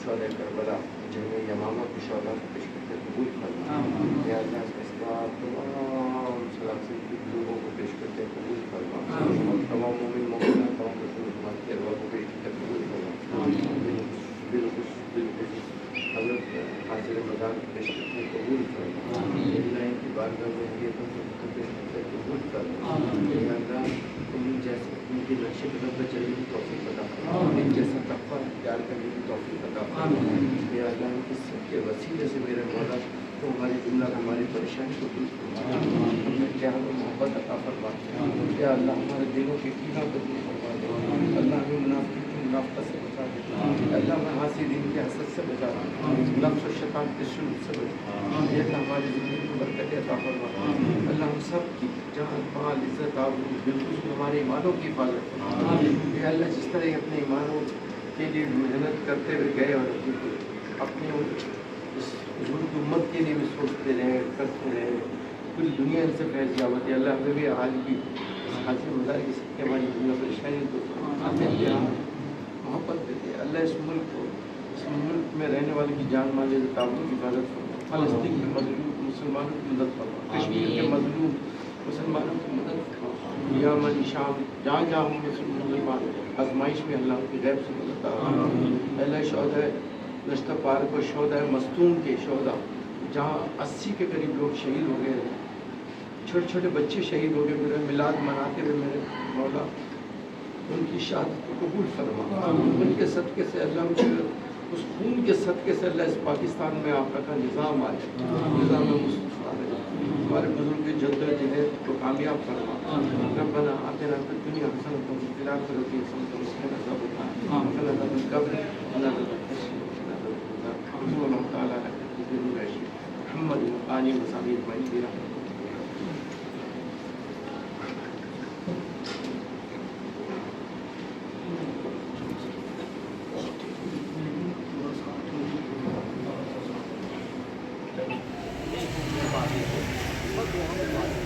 شہداء کربلا جنگ یمامہ کے شہداء کو پیش کرتے قبول فرما یا اللہ اس کے بعد تمام سلاسل کے لوگوں کو پیش کرتے قبول فرما تمام مومن مومنات تمام مسلمان کی ارواح کو پیش کرتے قبول فرما بالخصوص حضرت حاضر مدار کو پیش کرتے قبول فرما اللہ ان کی بارگاہ میں یہ تو پیش کرتے قبول فرما یا اللہ ان جیسے ان کی نقش قدم پر چلنے کی توفیق عطا فرما ان جیسا تقویٰ اختیار کرنے کی توفیق عطا فرما یا اللہ ان کی سب کے وسیلے سے میرے مولا تو ہماری جملہ ہماری پریشانی کو دور فرما ہمیں پیار و محبت عطا فرما یا اللہ ہمارے دلوں کے کینہ کو دور فرما دے اللہ ہمیں منافقین کی منافقت سے بچا دے اللہ ہمیں حاسدین کے حسد سے بچا دے نفس و شیطان کے شرور سے بچا دے اللہ ہماری زندگی کو برکت عطا فرما اللہ ہم سب کی جان مال عزت آبرو بالخصوص ہمارے ایمانوں کی حفاظت فرما یا اللہ جس طرح اپنے ایمانوں کے لیے محنت کرتے ہوئے گئے اور اپنے اس بزرگ امت کے لیے بھی سوچتے رہے کرتے رہے پوری دنیا ان سے فیض یابت ہے اللہ ہمیں بھی حال کی حاضر مدار کی سب کے ہماری دنیا پریشانی کو محبت دیتے اللہ اس ملک میں رہنے والے کی جان مال تعاون کی حفاظت فرما فلسطین کے مظلوم مسلمانوں کی مدد فرما کشمیر کے مظلوم مسلمانوں کی مدد فرما یمن شام جہاں جہاں ہوں مسلمان آزمائش میں اللہ کی غیب سے مدد فرما اللہ شہداء رشتہ پارک اور شہداء مستون کے شہداء جہاں 80 کے قریب لوگ شہید ہو گئے چھوٹے چھوٹے بچے شہید ہو گئے میرے میلاد مناتے ہوئے میرے مولا ان کی شہادت کو قبول فرما ان کے صدقے سے اللہ اس خون کے صدقے سے اللہ اس پاکستان میں آپ کا نظام آئے نظام مصطفیٰ آئے ہمارے بزرگ کی جدوجہد کو کامیاب فرما ربنا آتنا فی الدنیا حسنۃ وفی الآخرۃ حسنۃ وقنا عذاب النار ربنا لا تزغ قلوبنا اللہ تعالیٰ محمد آل وصحبہ اجمعین. Thank you.